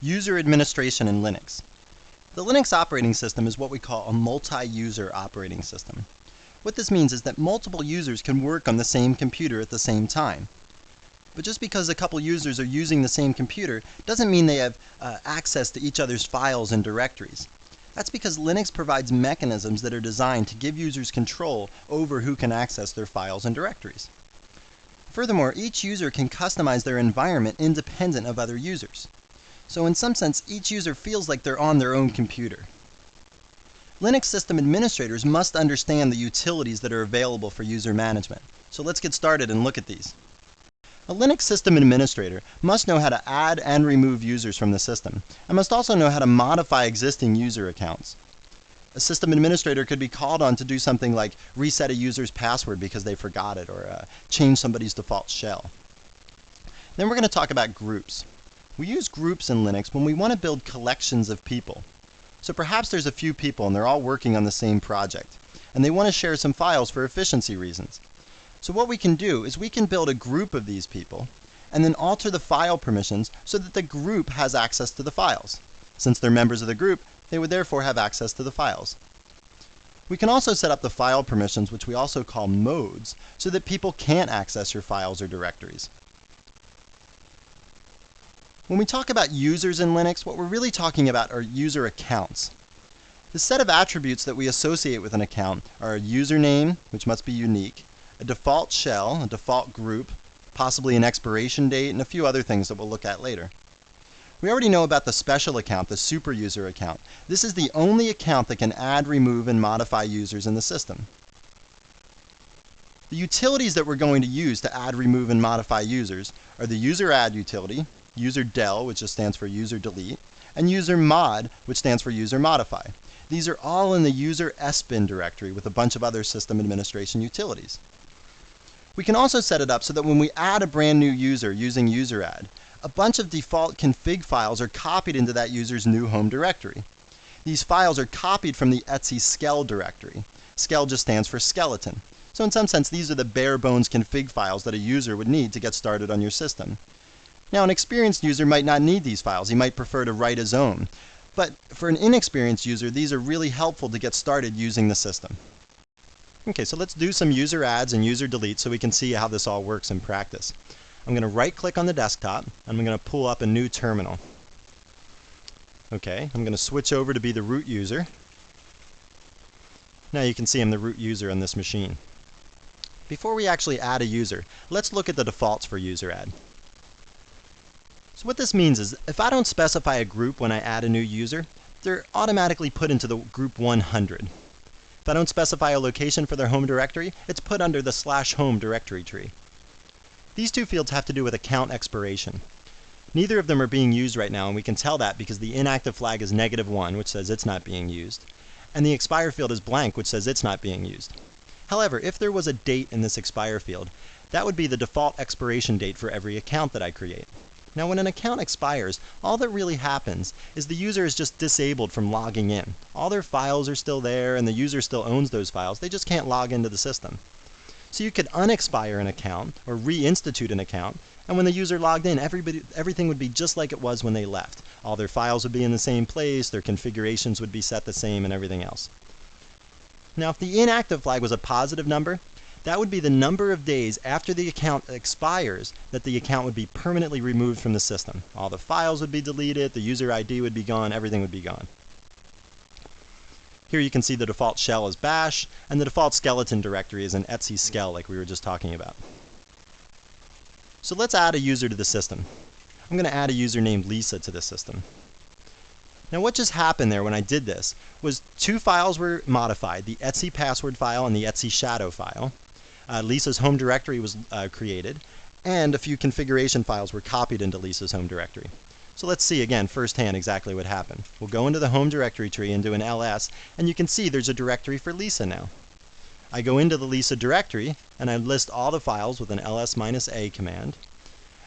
User administration in Linux. The Linux operating system is what we call a multi-user operating system. What this means is that multiple users can work on the same computer at the same time. But just because a couple users are using the same computer doesn't mean they have access to each other's files and directories. That's because Linux provides mechanisms that are designed to give users control over who can access their files and directories. Furthermore, each user can customize their environment independent of other users. So in some sense, each user feels like they're on their own computer. Linux system administrators must understand the utilities that are available for user management. So let's get started and look at these. A Linux system administrator must know how to add and remove users from the system, and must also know how to modify existing user accounts. A system administrator could be called on to do something like reset a user's password because they forgot it, or change somebody's default shell. Then we're going to talk about groups. We use groups in Linux when we want to build collections of people. So perhaps there's a few people and they're all working on the same project, and they want to share some files for efficiency reasons. So what we can do is we can build a group of these people, and then alter the file permissions so that the group has access to the files. Since they're members of the group, they would therefore have access to the files. We can also set up the file permissions, which we also call modes, so that people can't access your files or directories. When we talk about users in Linux, what we're really talking about are user accounts. The set of attributes that we associate with an account are a username, which must be unique, a default shell, a default group, possibly an expiration date, and a few other things that we'll look at later. We already know about the special account, the super user account. This is the only account that can add, remove, and modify users in the system. The utilities that we're going to use to add, remove, and modify users are the user add utility, user del, which just stands for user delete, and user mod, which stands for user modify. These are all in the user sbin directory with a bunch of other system administration utilities. We can also set it up so that when we add a brand new user using user add, a bunch of default config files are copied into that user's new home directory. These files are copied from the etc skell directory. Skell just stands for skeleton. So in some sense, these are the bare bones config files that a user would need to get started on your system. Now, an experienced user might not need these files. He might prefer to write his own. But for an inexperienced user, these are really helpful to get started using the system. Okay, so let's do some user adds and user deletes so we can see how this all works in practice. I'm going to right-click on the desktop, and I'm going to pull up a new terminal. Okay, I'm going to switch over to be the root user. Now you can see I'm the root user on this machine. Before we actually add a user, let's look at the defaults for user add. So what this means is, if I don't specify a group when I add a new user, they're automatically put into the group 100. If I don't specify a location for their home directory, it's put under the /home directory tree. These two fields have to do with account expiration. Neither of them are being used right now, and we can tell that because the inactive flag is -1, which says it's not being used, and the expire field is blank, which says it's not being used. However, if there was a date in this expire field, that would be the default expiration date for every account that I create. Now, when an account expires, all that really happens is the user is just disabled from logging in. All their files are still there, and the user still owns those files. They just can't log into the system. So you could unexpire an account or reinstitute an account, and when the user logged in, everything would be just like it was when they left. All their files would be in the same place, their configurations would be set the same, and everything else. Now, if the inactive flag was a positive number, that would be the number of days after the account expires that the account would be permanently removed from the system. All the files would be deleted, the user ID would be gone, everything would be gone. Here you can see the default shell is bash, and the default skeleton directory is an etc skell like we were just talking about. So let's add a user to the system. I'm going to add a user named Lisa to the system. Now what just happened there when I did this was two files were modified, the etc password file and the etc shadow file. Lisa's home directory was created, and a few configuration files were copied into Lisa's home directory. So let's see again firsthand exactly what happened. We'll go into the home directory tree and do an ls, and you can see there's a directory for Lisa now. I go into the Lisa directory, and I list all the files with an ls-a command,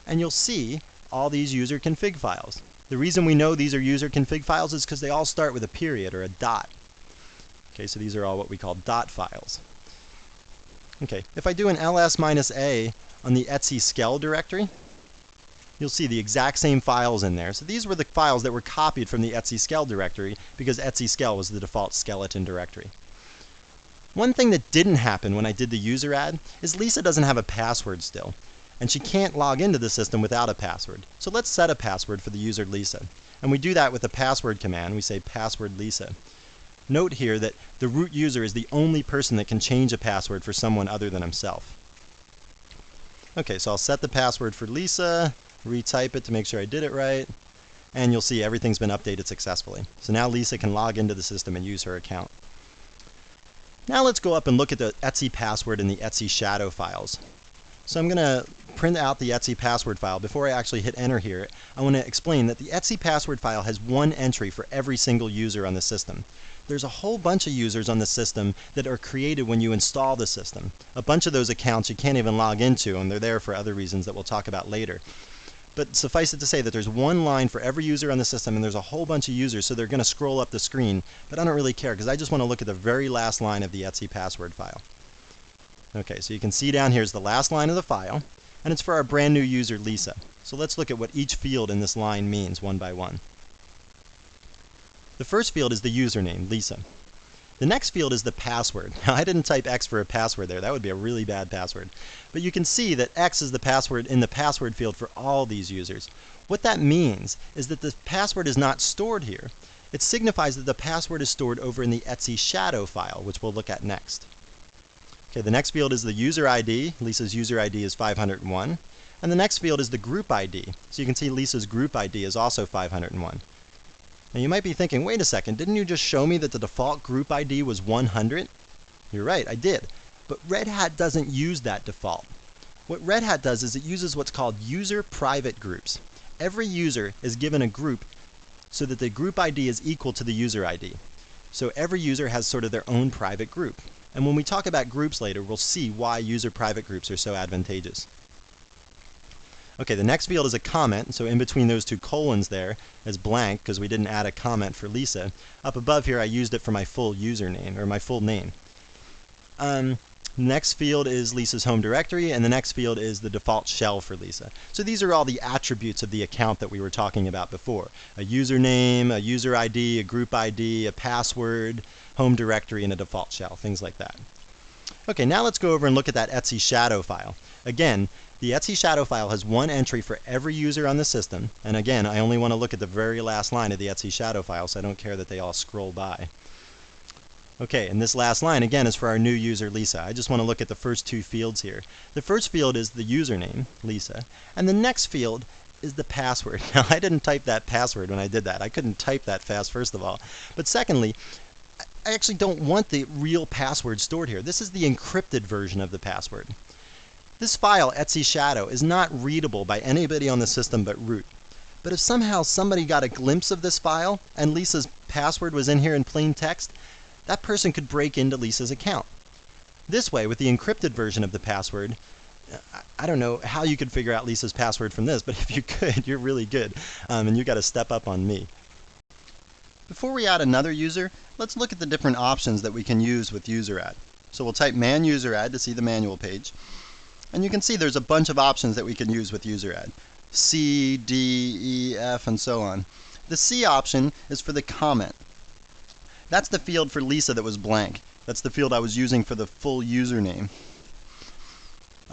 and you'll see all these user config files. The reason we know these are user config files is because they all start with a period or a dot. Okay, so these are all what we call dot files. Okay, if I do an ls-a on the etc skell directory, you'll see the exact same files in there. So these were the files that were copied from the etc directory because etc was the default skeleton directory. One thing that didn't happen when I did the user add is Lisa doesn't have a password still, and she can't log into the system without a password. So let's set a password for the user Lisa. And we do that with the password command. We say password Lisa. Note here that the root user is the only person that can change a password for someone other than himself. Okay, so I'll set the password for Lisa, retype it to make sure I did it right, and you'll see everything's been updated successfully. So now Lisa can log into the system and use her account. Now let's go up and look at the etc password and the etc shadow files. So I'm going to print out the etc password file. Before I actually hit enter here, I want to explain that the etc password file has one entry for every single user on the system. There's a whole bunch of users on the system that are created when you install the system. A bunch of those accounts you can't even log into, and they're there for other reasons that we'll talk about later. But suffice it to say that there's one line for every user on the system, and there's a whole bunch of users, so they're going to scroll up the screen. But I don't really care, because I just want to look at the very last line of the etc password file. Okay, so you can see down here is the last line of the file, and it's for our brand new user, Lisa. So let's look at what each field in this line means one by one. The first field is the username, Lisa. The next field is the password. Now, I didn't type X for a password there. That would be a really bad password. But you can see that X is the password in the password field for all these users. What that means is that the password is not stored here. It signifies that the password is stored over in the etc shadow file, which we'll look at next. Okay, the next field is the user ID. Lisa's user ID is 501. And the next field is the group ID. So you can see Lisa's group ID is also 501. Now you might be thinking, wait a second, didn't you just show me that the default group ID was 100? You're right, I did. But Red Hat doesn't use that default. What Red Hat does is it uses what's called user private groups. Every user is given a group so that the group ID is equal to the user ID. So every user has sort of their own private group. And when we talk about groups later, we'll see why user private groups are so advantageous. Okay, the next field is a comment, so in between those two colons there is blank because we didn't add a comment for Lisa. Up above here I used it for my full username, or my full name. Next field is Lisa's home directory, and the next field is the default shell for Lisa. So these are all the attributes of the account that we were talking about before. A username, a user ID, a group ID, a password, home directory, and a default shell, things like that. Okay, now let's go over and look at that etc shadow file. Again, the etc shadow file has one entry for every user on the system, and again, I only want to look at the very last line of the etc shadow file, so I don't care that they all scroll by. Okay, and this last line again is for our new user Lisa. I just want to look at the first two fields here. The first field is the username, Lisa, and the next field is the password. Now, I didn't type that password when I did that. I couldn't type that fast, first of all. But secondly, I actually don't want the real password stored here. This is the encrypted version of the password. This file, etc shadow, is not readable by anybody on the system but root. But if somehow somebody got a glimpse of this file and Lisa's password was in here in plain text, that person could break into Lisa's account. This way, with the encrypted version of the password, I don't know how you could figure out Lisa's password from this, but if you could, you're really good, and you got to step up on me. Before we add another user, let's look at the different options that we can use with user add. So we'll type man user add to see the manual page. And you can see there's a bunch of options that we can use with user add. C, D, E, F, and so on. The C option is for the comment. That's the field for Lisa that was blank. That's the field I was using for the full username.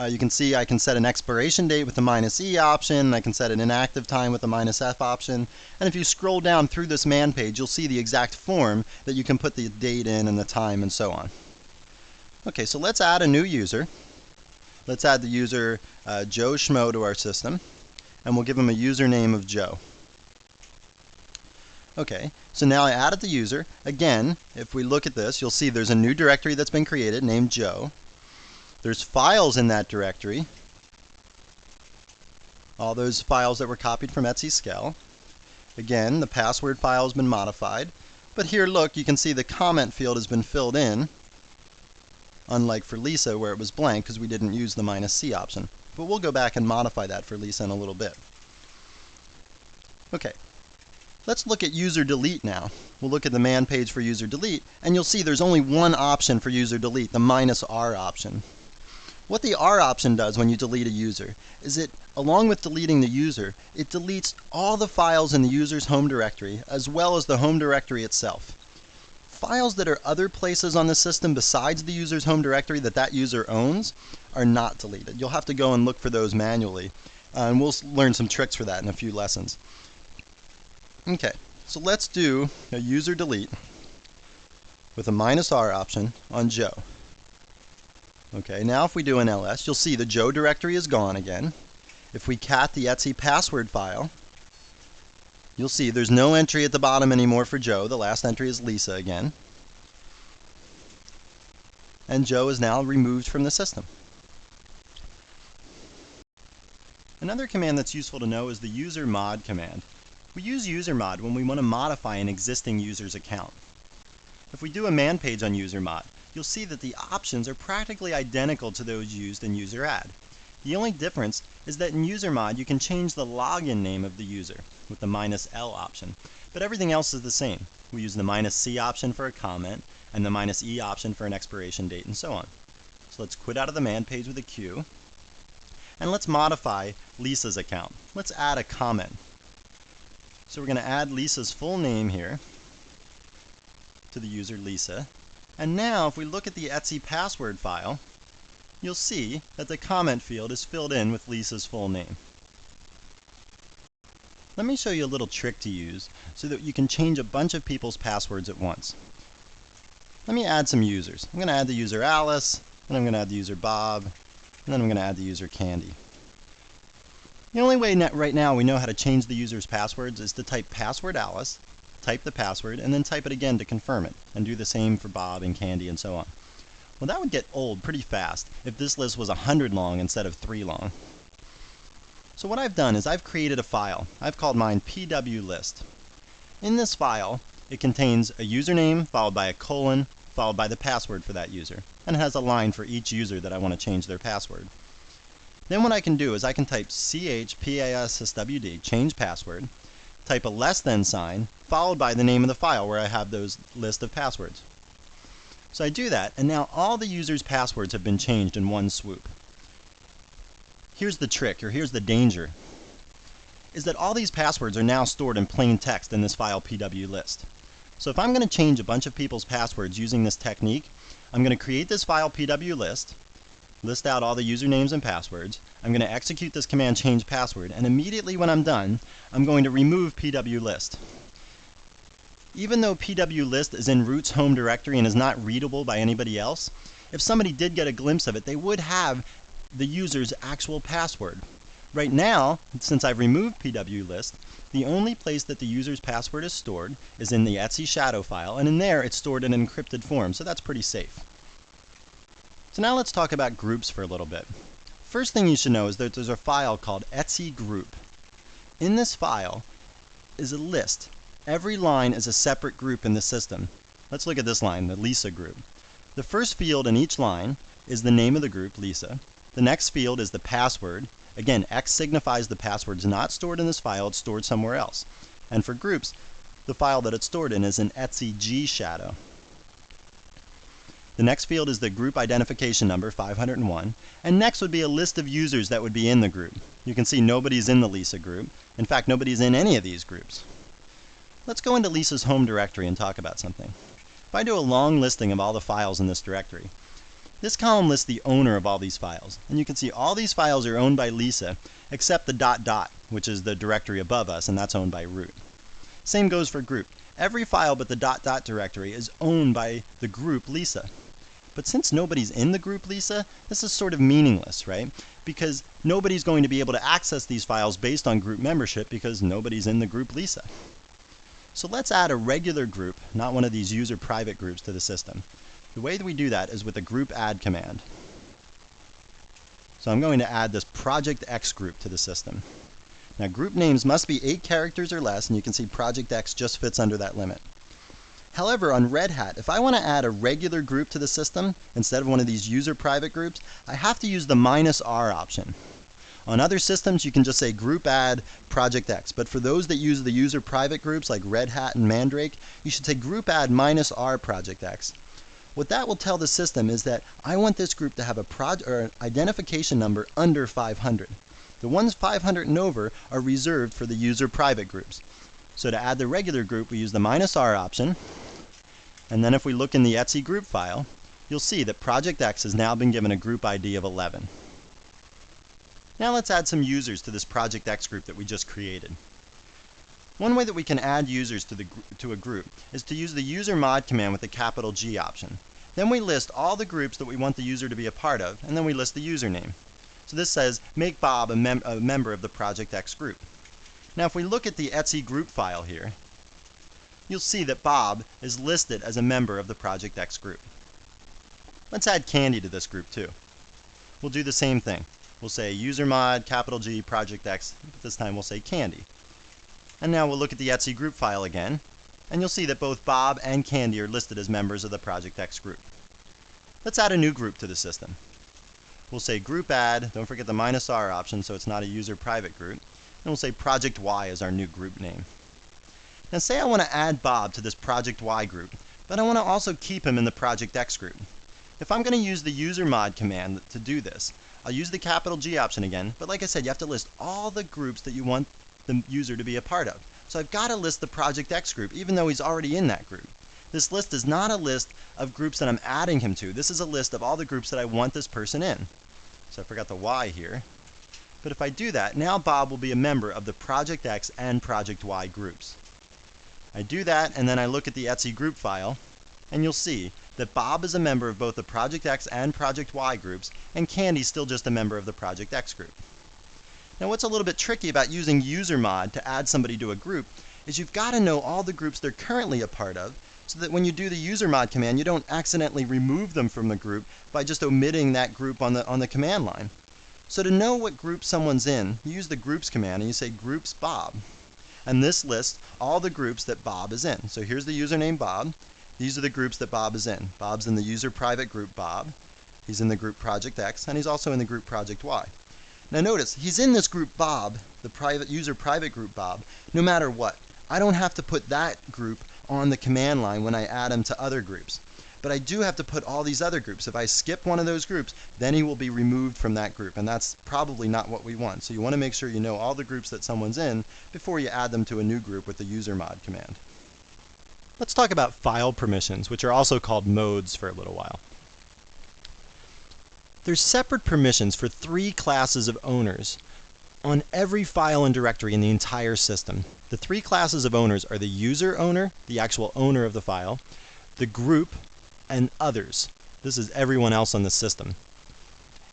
You can see I can set an expiration date with the -E option. I can set an inactive time with the -F option. And if you scroll down through this man page, you'll see the exact form that you can put the date in and the time and so on. Okay, so let's add a new user. Let's add the user Joe Schmo to our system, and we'll give him a username of Joe. Okay, so now I added the user. Again, if we look at this, you'll see there's a new directory that's been created named Joe. There's files in that directory, all those files that were copied from etc. Again, the password file has been modified, but here, look, you can see the comment field has been filled in, unlike for Lisa where it was blank because we didn't use the -C option. But we'll go back and modify that for Lisa in a little bit. Okay, let's look at user delete now. We'll look at the man page for user delete, and you'll see there's only one option for user delete, the -R option. What the R option does when you delete a user is it, along with deleting the user, it deletes all the files in the user's home directory as well as the home directory itself. Files that are other places on the system besides the user's home directory that user owns are not deleted. You'll have to go and look for those manually, and we'll learn some tricks for that in a few lessons. Okay, so let's do a user delete with a -R option on Joe. Okay, now if we do an ls, you'll see the Joe directory is gone again. If we cat the etc password file, you'll see there's no entry at the bottom anymore for Joe. The last entry is Lisa again. And Joe is now removed from the system. Another command that's useful to know is the user-mod command. We use user-mod when we want to modify an existing user's account. If we do a man page on user-mod, you'll see that the options are practically identical to those used in user-add. The only difference is that in user-mod you can change the login name of the user with the -L option, but everything else is the same. We use the -C option for a comment and the -E option for an expiration date and so on. So let's quit out of the man page with a Q, and let's modify Lisa's account. Let's add a comment. So we're going to add Lisa's full name here to the user Lisa. And now if we look at the etc password file, you'll see that the comment field is filled in with Lisa's full name. Let me show you a little trick to use so that you can change a bunch of people's passwords at once. Let me add some users. I'm going to add the user Alice, and I'm going to add the user Bob, and then I'm going to add the user Candy. The only way right now we know how to change the user's passwords is to type password Alice, type the password, and then type it again to confirm it, and do the same for Bob and Candy and so on. Well, that would get old pretty fast if this list was 100 long instead of 3 long. So what I've done is I've created a file. I've called mine pwlist. In this file, it contains a username followed by a colon followed by the password for that user, and it has a line for each user that I want to change their password. Then what I can do is I can type chpasswd, change password, type a less than sign, followed by the name of the file where I have those list of passwords. So I do that, and now all the user's passwords have been changed in one swoop. Here's the trick, or here's the danger, is that all these passwords are now stored in plain text in this file pwlist. So if I'm going to change a bunch of people's passwords using this technique, I'm going to create this file pwlist, list out all the usernames and passwords. I'm going to execute this command change password, and immediately when I'm done, I'm going to remove pwlist. Even though pwlist is in root's home directory and is not readable by anybody else, if somebody did get a glimpse of it, they would have the user's actual password. Right now, since I've removed pwlist, the only place that the user's password is stored is in the etc shadow file, and in there it's stored in an encrypted form, so that's pretty safe. So now let's talk about groups for a little bit. First thing you should know is that there's a file called etc group. In this file is a list. Every line is a separate group in the system. Let's look at this line, the Lisa group. The first field in each line is the name of the group, Lisa. The next field is the password. Again, X signifies the password's not stored in this file, it's stored somewhere else. And for groups, the file that it's stored in is an etc shadow. The next field is the group identification number, 501, and next would be a list of users that would be in the group. You can see nobody's in the Lisa group. In fact, nobody's in any of these groups. Let's go into Lisa's home directory and talk about something. If I do a long listing of all the files in this directory, this column lists the owner of all these files. And you can see all these files are owned by Lisa, except the ... which is the directory above us, and that's owned by root. Same goes for group. Every file but the ... directory is owned by the group Lisa. But since nobody's in the group Lisa, this is sort of meaningless, right? Because nobody's going to be able to access these files based on group membership because nobody's in the group Lisa. So let's add a regular group, not one of these user private groups, to the system. The way that we do that is with a group add command. So I'm going to add this project X group to the system. Now group names must be 8 characters or less, and you can see project X just fits under that limit. However, on Red Hat, if I want to add a regular group to the system, instead of one of these user private groups, I have to use the -R option. On other systems, you can just say group add project X, but for those that use the user private groups like Red Hat and Mandrake, you should say group add -R project X. what that will tell the system is that I want this group to have an identification number under 500. The ones 500 and over are reserved for the user private groups. So to add the regular group, we use the -r option. And then if we look in the etc group file, you'll see that Project X has now been given a group ID of 11. Now let's add some users to this Project X group that we just created. One way that we can add users to a group is to use the user mod command with the capital G option. Then we list all the groups that we want the user to be a part of, and then we list the username. So this says, make Bob a member of the Project X group. Now if we look at the etc group file here, you'll see that Bob is listed as a member of the Project X group. Let's add Candy to this group too. We'll do the same thing. We'll say user mod, capital G, Project X, but this time we'll say Candy. And now we'll look at the etc group file again, and you'll see that both Bob and Candy are listed as members of the Project X group. Let's add a new group to the system. We'll say group add, don't forget the -r option so it's not a user private group, and we'll say Project Y as our new group name. Now say I want to add Bob to this Project Y group, but I want to also keep him in the Project X group. If I'm going to use the user mod command to do this, I'll use the capital G option again, but like I said, you have to list all the groups that you want the user to be a part of. So I've got to list the Project X group, even though he's already in that group. This list is not a list of groups that I'm adding him to. This is a list of all the groups that I want this person in. So I forgot the Y here. But if I do that, now Bob will be a member of the Project X and Project Y groups. I do that, and then I look at the etc group file, and you'll see that Bob is a member of both the Project X and Project Y groups, and Candy's still just a member of the Project X group. Now what's a little bit tricky about using user mod to add somebody to a group is you've got to know all the groups they're currently a part of, so that when you do the user mod command, you don't accidentally remove them from the group by just omitting that group on the command line. So to know what group someone's in, you use the groups command and you say groups Bob. And this lists all the groups that Bob is in. So here's the username Bob. These are the groups that Bob is in. Bob's in the user private group Bob. He's in the group Project X, and he's also in the group Project Y. Now notice, he's in this group Bob, the user private group Bob, no matter what. I don't have to put that group on the command line when I add him to other groups. But I do have to put all these other groups. If I skip one of those groups, then he will be removed from that group, and that's probably not what we want. So you want to make sure you know all the groups that someone's in before you add them to a new group with the user mod command. Let's talk about file permissions, which are also called modes, for a little while. There's separate permissions for 3 classes of owners on every file and directory in the entire system. The 3 classes of owners are the user owner, the actual owner of the file, the group, and others. This is everyone else on the system.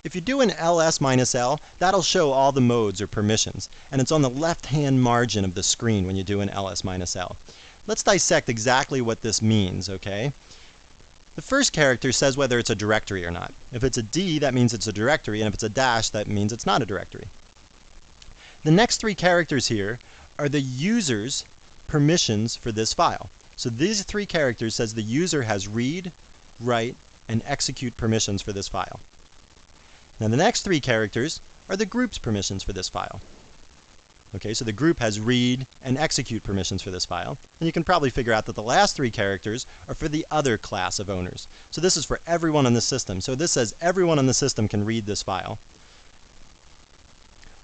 If you do an ls-l, that'll show all the modes or permissions, and it's on the left-hand margin of the screen when you do an ls-l. Let's dissect exactly what this means, okay? The first character says whether it's a directory or not. If it's a D, that means it's a directory, and if it's a dash, that means it's not a directory. The next 3 characters here are the user's permissions for this file. So these 3 characters says the user has read, write, and execute permissions for this file. Now the next 3 characters are the group's permissions for this file. Okay, so the group has read and execute permissions for this file. And you can probably figure out that the last 3 characters are for the other class of owners. So this is for everyone on the system. So this says everyone on the system can read this file.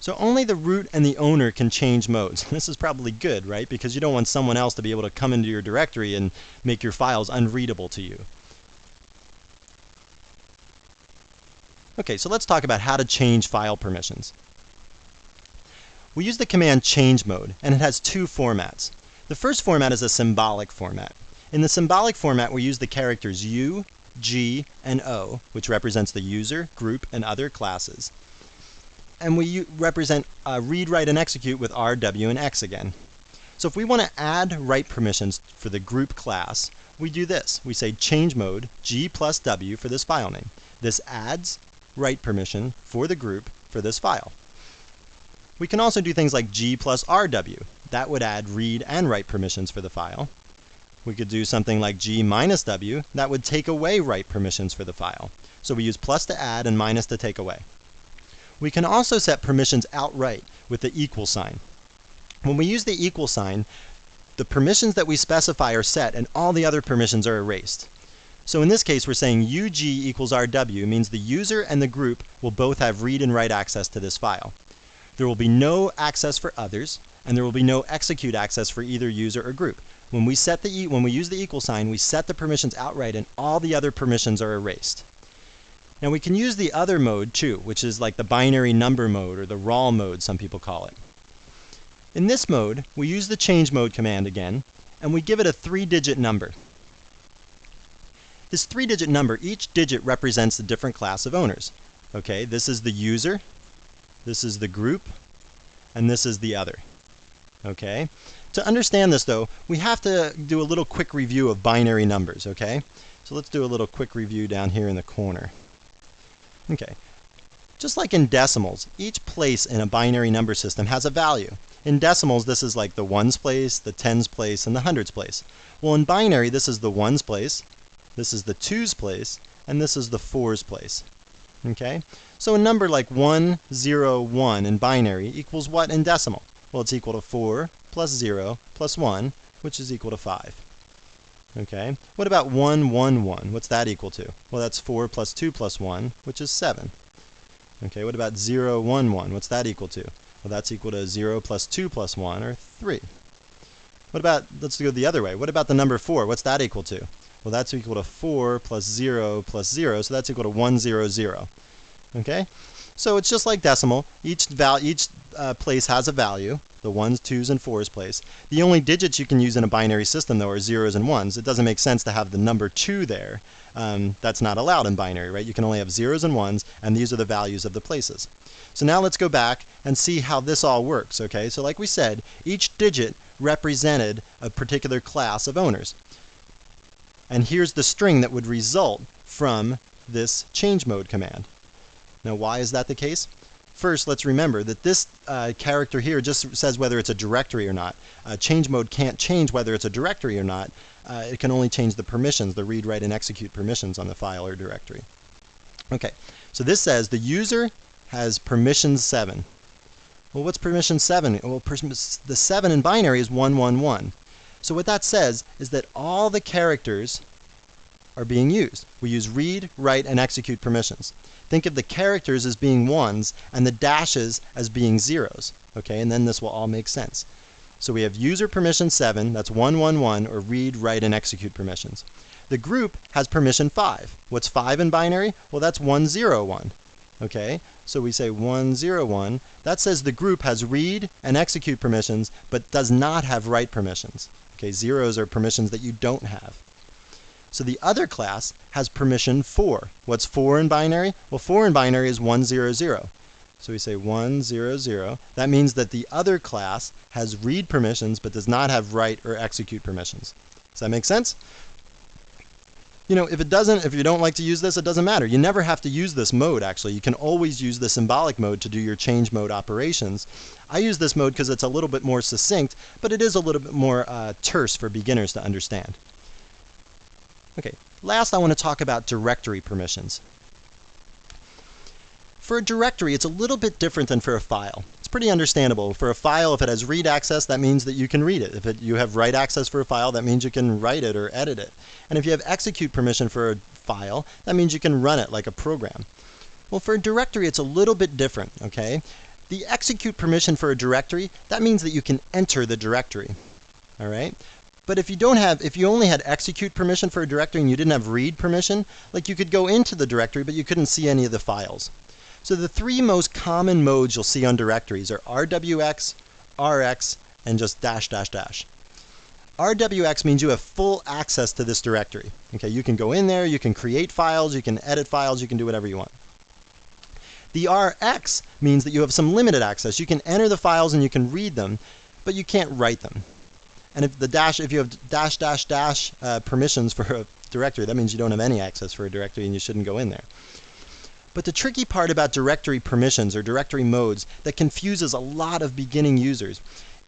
So only the root and the owner can change modes. This is probably good, right? Because you don't want someone else to be able to come into your directory and make your files unreadable to you. Okay, so let's talk about how to change file permissions. We use the command chmod, and it has 2 formats. The first format is a symbolic format. In the symbolic format, we use the characters U, G, and O, which represents the user, group, and other classes. And we represent read, write, and execute with R, W, and X again. So if we want to add write permissions for the group class, we do this. We say chmod G plus W for this file name. This adds write permission for the group for this file. We can also do things like G plus RW. That would add read and write permissions for the file. We could do something like G minus W. That would take away write permissions for the file. So we use plus to add and minus to take away. We can also set permissions outright with the equal sign. When we use the equal sign, the permissions that we specify are set and all the other permissions are erased. So in this case, we're saying UG equals RW means the user and the group will both have read and write access to this file. There will be no access for others, and there will be no execute access for either user or group. When we use the equal sign, we set the permissions outright, and all the other permissions are erased. Now we can use the other mode too, which is like the binary number mode, or the raw mode, some people call it. In this mode, we use the change mode command again, and we give it a 3-digit number. This 3-digit number, each digit represents a different class of owners. Okay, this is the user, this is the group, and this is the other. Okay? To understand this though, we have to do a little quick review of binary numbers, okay? So let's do a little quick review down here in the corner. Okay. Just like in decimals, each place in a binary number system has a value. In decimals, this is like the ones place, the tens place, and the hundreds place. Well, in binary, this is the ones place, this is the twos place, and this is the fours place. Okay? So a number like 101 in binary equals what in decimal? Well, it's equal to 4 plus 0 plus 1, which is equal to 5. Okay? What about 111? What's that equal to? Well, that's 4 plus 2 plus 1, which is 7. Okay, what about 011? What's that equal to? Well, that's equal to 0 plus 2 plus 1, or 3. What about, let's go the other way. What about the number 4? What's that equal to? Well, that's equal to 4 plus 0 plus 0, so that's equal to 100. Okay? So it's just like decimal. Each place has a value, the ones, twos, and fours place. The only digits you can use in a binary system, though, are zeros and ones. It doesn't make sense to have the number 2 there. That's not allowed in binary, right? You can only have zeros and ones, and these are the values of the places. So now let's go back and see how this all works, okay? So like we said, each digit represented a particular class of owners. And here's the string that would result from this change mode command. Now, why is that the case? First, let's remember that this character here just says whether it's a directory or not. Change mode can't change whether it's a directory or not. It can only change the permissions, the read, write, and execute permissions on the file or directory. Okay, so this says the user has permission 7. Well, what's permission 7? Well, the 7 in binary is 111. So what that says is that all the characters are being used. We use read, write, and execute permissions. Think of the characters as being ones and the dashes as being zeros. Okay, and then this will all make sense. So we have user permission 7, that's 111, or read, write, and execute permissions. The group has permission 5. What's 5 in binary? Well, that's 101. Okay, so we say 101. That says the group has read and execute permissions, but does not have write permissions. Okay, zeros are permissions that you don't have. So the other class has permission 4. What's 4 in binary? Well, 4 in binary is 100. So we say 100. That means that the other class has read permissions but does not have write or execute permissions. Does that make sense? You know, if you don't like to use this, it doesn't matter. You never have to use this mode, actually. You can always use the symbolic mode to do your change mode operations. I use this mode because it's a little bit more succinct, but it is a little bit more terse for beginners to understand. Okay, last I want to talk about directory permissions. For a directory, it's a little bit different than for a file. It's pretty understandable. For a file, if it has read access, that means that you can read it. If you have write access for a file, that means you can write it or edit it. And if you have execute permission for a file, that means you can run it like a program. Well, for a directory, it's a little bit different, okay? The execute permission for a directory, that means that you can enter the directory, all right? But if you only had execute permission for a directory and you didn't have read permission, like you could go into the directory, but you couldn't see any of the files. So the 3 most common modes you'll see on directories are RWX, RX, and just dash, dash, dash. RWX means you have full access to this directory. Okay, you can go in there, you can create files, you can edit files, you can do whatever you want. The RX means that you have some limited access. You can enter the files and you can read them, but you can't write them. And if you have dash, dash, dash permissions for a directory, that means you don't have any access for a directory and you shouldn't go in there. But the tricky part about directory permissions or directory modes that confuses a lot of beginning users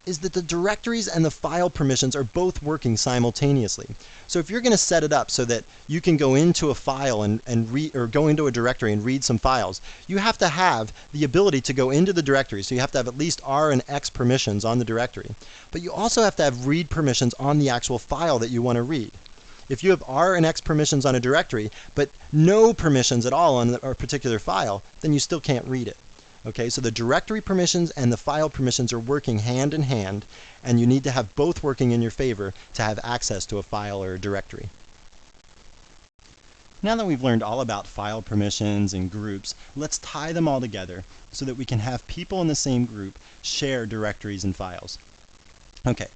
is that the directories and the file permissions are both working simultaneously. So if you're going to set it up so that you can go into a file or go into a directory and read some files, you have to have the ability to go into the directory. So you have to have at least R and X permissions on the directory. But you also have to have read permissions on the actual file that you want to read. If you have R and X permissions on a directory, but no permissions at all on a particular file, then you still can't read it. Okay, so the directory permissions and the file permissions are working hand in hand, and you need to have both working in your favor to have access to a file or a directory. Now that we've learned all about file permissions and groups, let's tie them all together so that we can have people in the same group share directories and files. Okay,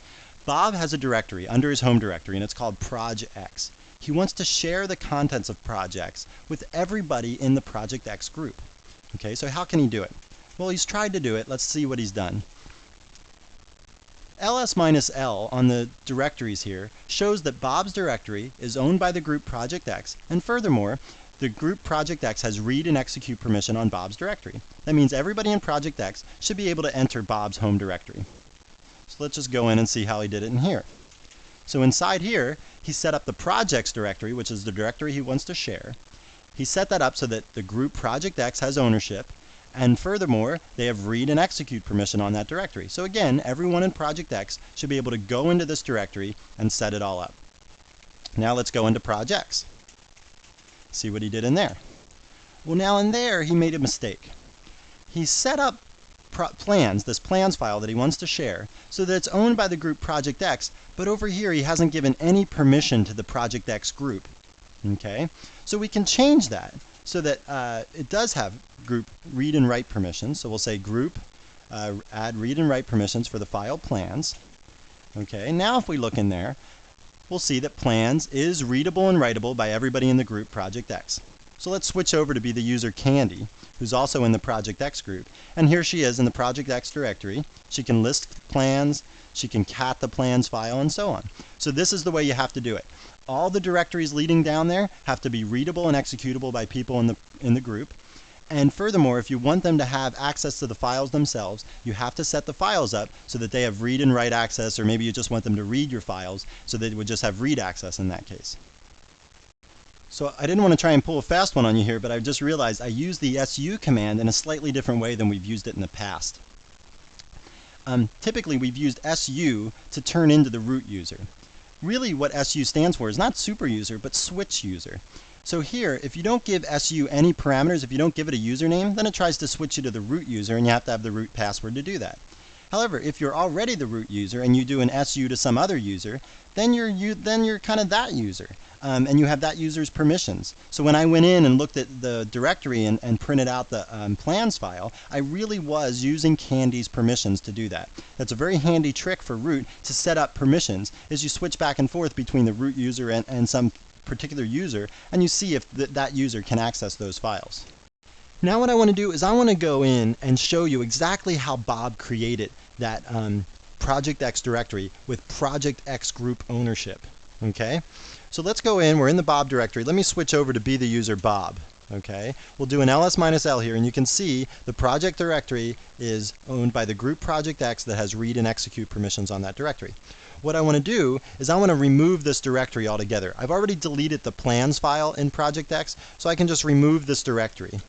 Bob has a directory under his home directory, and it's called Proj.X. He wants to share the contents of Proj.X with everybody in the Project X group. Okay, so how can he do it? Well, he's tried to do it. Let's see what he's done. ls-l on the directories here shows that Bob's directory is owned by the group Project X, and furthermore, the group Project X has read and execute permission on Bob's directory. That means everybody in Project X should be able to enter Bob's home directory. So let's just go in and see how he did it in here. So inside here, he set up the projects directory, which is the directory he wants to share. He set that up so that the group Project X has ownership, and furthermore, they have read and execute permission on that directory. So again, everyone in Project X should be able to go into this directory and set it all up. Now let's go into Projects. See what he did in there. Well, now in there, he made a mistake. He set up plans, this plans file that he wants to share, so that it's owned by the group Project X, but over here he hasn't given any permission to the Project X group. Okay, so we can change that so that it does have group read and write permissions. So we'll say group add read and write permissions for the file plans. Okay, now if we look in there, we'll see that plans is readable and writable by everybody in the group Project X. So let's switch over to be the user Candy, who's also in the Project X group. And here she is in the Project X directory. She can list plans, she can cat the plans file, and so on. So this is the way you have to do it. All the directories leading down there have to be readable and executable by people in the group. And furthermore, if you want them to have access to the files themselves, you have to set the files up so that they have read and write access, or maybe you just want them to read your files, so they would just have read access in that case. So I didn't want to try and pull a fast one on you here, but I just realized I used the su command in a slightly different way than we've used it in the past. Typically, we've used su to turn into the root user. Really, what su stands for is not super user, but switch user. So here, if you don't give su any parameters, if you don't give it a username, then it tries to switch you to the root user, and you have to have the root password to do that. However, if you're already the root user and you do an su to some other user, then you're kind of that user, and you have that user's permissions. So when I went in and looked at the directory and printed out the plans file, I really was using Candy's permissions to do that. That's a very handy trick for root to set up permissions, is you switch back and forth between the root user and some particular user, and you see if that user can access those files. Now what I want to do is I want to go in and show you exactly how Bob created that Project X directory with Project X group ownership. Okay, so let's go in. We're in the Bob directory. Let me switch over to be the user Bob. Okay, we'll do an ls-l here, and you can see the project directory is owned by the group Project X that has read and execute permissions on that directory. What I want to do is I want to remove this directory altogether. I've already deleted the plans file in Project X, so I can just remove this directory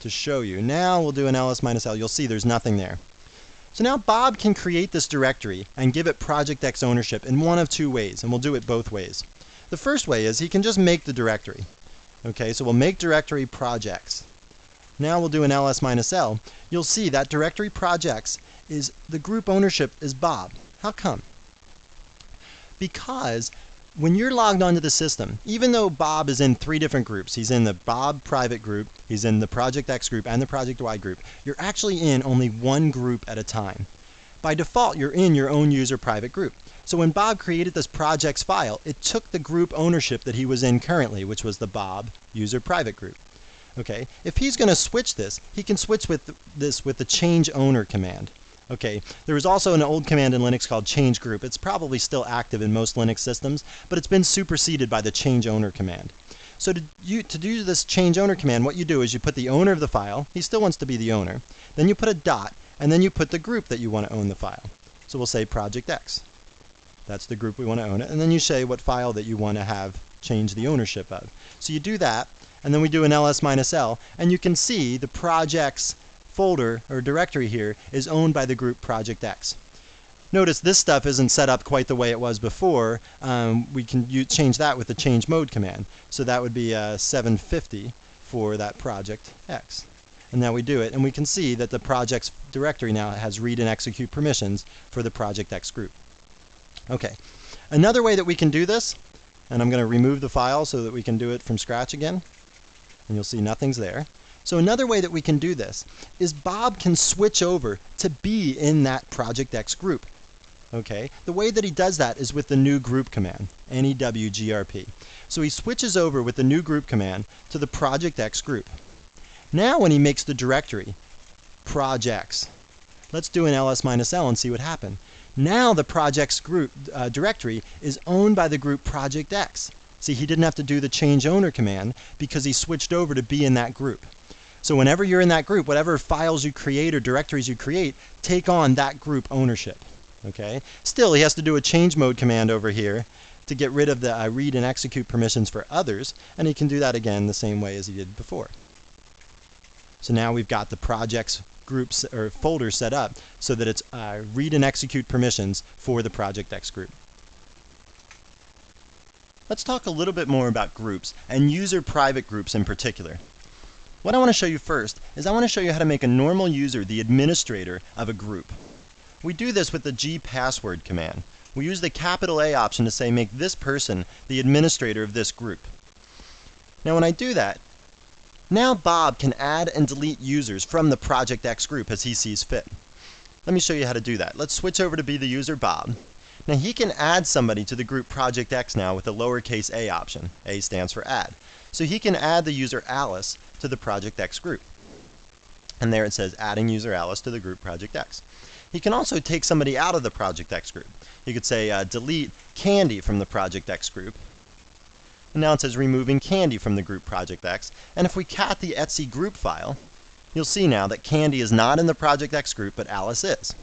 to show you. Now we'll do an ls-l. You'll see there's nothing there. So now Bob can create this directory and give it Project X ownership in one of two ways, and we'll do it both ways. The first way is he can just make the directory. Okay, so we'll make directory projects. Now we'll do an ls-l. You'll see that directory projects is the group ownership is Bob. How come? Because when you're logged onto the system, even though Bob is in 3 different groups, he's in the Bob private group, he's in the Project X group, and the Project Y group, you're actually in only one group at a time. By default, you're in your own user private group. So when Bob created this projects file, it took the group ownership that he was in currently, which was the Bob user private group. Okay, if he's going to switch this, he can switch with this with the change owner command. Okay, there was also an old command in Linux called change group. It's probably still active in most Linux systems, but it's been superseded by the change owner command. So to do this change owner command, what you do is you put the owner of the file, he still wants to be the owner, then you put a dot, and then you put the group that you want to own the file. So we'll say Project X. That's the group we want to own it, and then you say what file that you want to have change the ownership of. So you do that, and then we do an ls-l, and you can see the projects folder or directory here is owned by the group Project X. Notice this stuff isn't set up quite the way it was before. We can change that with the chmod command. So that would be 750 for that project X. And now we do it, and we can see that the project's directory now has read and execute permissions for the project X group. Okay, another way that we can do this, and I'm going to remove the file so that we can do it from scratch again, and you'll see nothing's there. So another way that we can do this is Bob can switch over to be in that project X group. Okay, the way that he does that is with the new group command, NEWGRP. So he switches over with the new group command to the project X group. Now when he makes the directory projects, let's do an ls-l and see what happened. Now the project's group directory is owned by the group project X. See, he didn't have to do the change owner command because he switched over to be in that group. So whenever you're in that group, whatever files you create or directories you create, take on that group ownership. Okay? Still, he has to do a chmod command over here to get rid of the read and execute permissions for others, and he can do that again the same way as he did before. So now we've got the projects groups or folder set up so that it's read and execute permissions for the project X group. Let's talk a little bit more about groups and user private groups in particular. What I want to show you first is I want to show you how to make a normal user the administrator of a group. We do this with the gpassword command. We use the capital A option to say make this person the administrator of this group. Now when I do that, now Bob can add and delete users from the project X group as he sees fit. Let me show you how to do that. Let's switch over to be the user Bob. Now he can add somebody to the group project X now with the lowercase a option. A stands for add. So he can add the user Alice to the project X group. And there it says adding user Alice to the group project X. He can also take somebody out of the project X group. He could say delete Candy from the project X group. And now it says removing Candy from the group project X. And if we cat the etc group file, you'll see now that Candy is not in the project X group, but Alice is.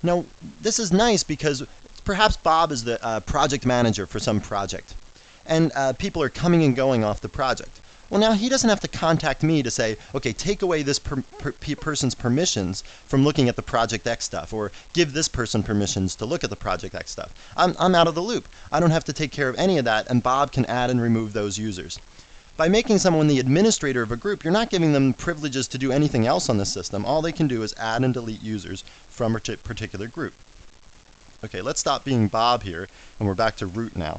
Now, this is nice because perhaps Bob is the project manager for some project, and people are coming and going off the project. Well, now he doesn't have to contact me to say, okay, take away this person's permissions from looking at the project X stuff, or give this person permissions to look at the project X stuff. I'm out of the loop. I don't have to take care of any of that, and Bob can add and remove those users. By making someone the administrator of a group, you're not giving them privileges to do anything else on the system. All they can do is add and delete users from a particular group. Okay, let's stop being Bob here, and we're back to root now.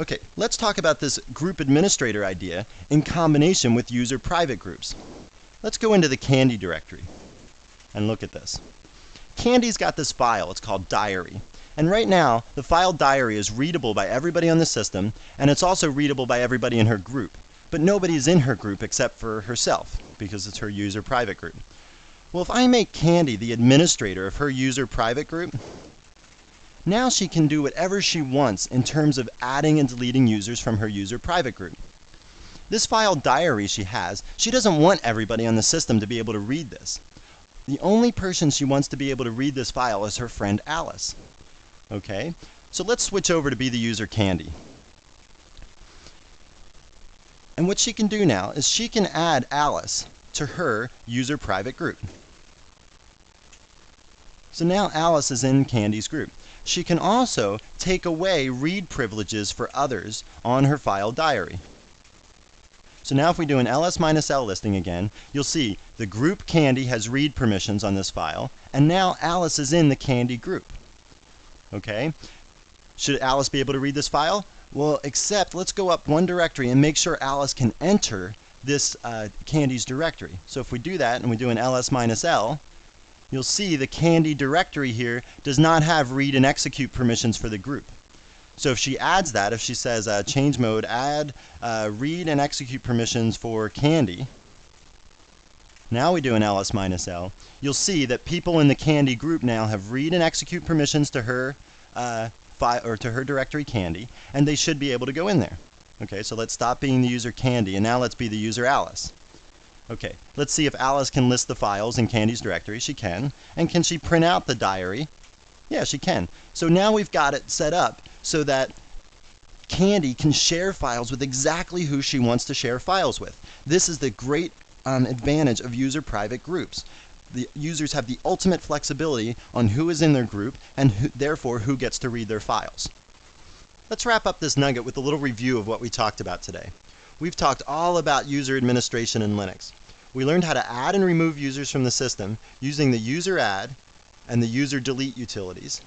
Okay, let's talk about this group administrator idea in combination with user private groups. Let's go into the Candy directory and look at this. Candy's got this file, it's called diary. And right now, the file diary is readable by everybody on the system, and it's also readable by everybody in her group. But nobody's in her group except for herself, because it's her user private group. Well, if I make Candy the administrator of her user private group, now she can do whatever she wants in terms of adding and deleting users from her user private group. This file diary she has, she doesn't want everybody on the system to be able to read this. The only person she wants to be able to read this file is her friend Alice. Okay, so let's switch over to be the user Candy. And what she can do now is she can add Alice to her user private group. So now Alice is in Candy's group. She can also take away read privileges for others on her file diary. So now if we do an ls-l listing again, you'll see the group Candy has read permissions on this file, and now Alice is in the Candy group. Okay? Should Alice be able to read this file? Well, except let's go up one directory and make sure Alice can enter this Candy's directory. So if we do that and we do an ls-l, you'll see the Candy directory here does not have read and execute permissions for the group. So if she adds that, if she says change mode, add read and execute permissions for Candy, now we do an ls-l, you'll see that people in the Candy group now have read and execute permissions to her to her directory Candy, and they should be able to go in there. Okay, so let's stop being the user Candy, and now let's be the user Alice. Okay, let's see if Alice can list the files in Candy's directory. She can. And can she print out the diary? Yeah, she can. So now we've got it set up so that Candy can share files with exactly who she wants to share files with. This is the great advantage of user private groups. The users have the ultimate flexibility on who is in their group and therefore who gets to read their files. Let's wrap up this nugget with a little review of what we talked about today. We've talked all about user administration in Linux. We learned how to add and remove users from the system using the user add and the user delete utilities.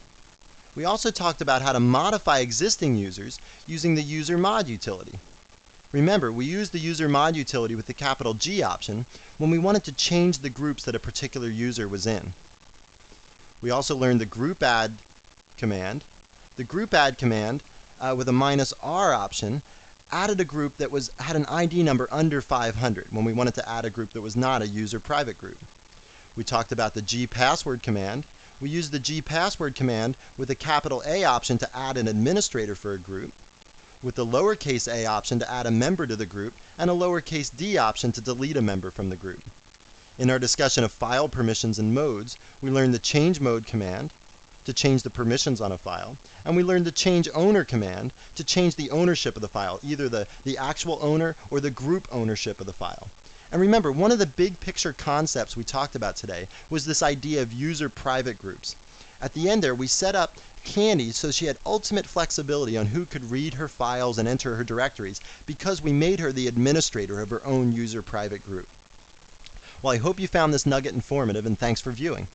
We also talked about how to modify existing users using the user mod utility. Remember, we used the user mod utility with the capital G option when we wanted to change the groups that a particular user was in. We also learned the group add command. The group add command with a -R option added a group that had an ID number under 500 when we wanted to add a group that was not a user private group. We talked about the gpassword command. We used the gpassword command with a capital A option to add an administrator for a group, with the lowercase a option to add a member to the group, and a lowercase d option to delete a member from the group. In our discussion of file permissions and modes, we learned the change mode command to change the permissions on a file, and we learned the change owner command to change the ownership of the file, either the actual owner or the group ownership of the file. And remember, one of the big picture concepts we talked about today was this idea of user private groups. At the end there, we set up Candy so she had ultimate flexibility on who could read her files and enter her directories because we made her the administrator of her own user private group. Well, I hope you found this nugget informative, and thanks for viewing.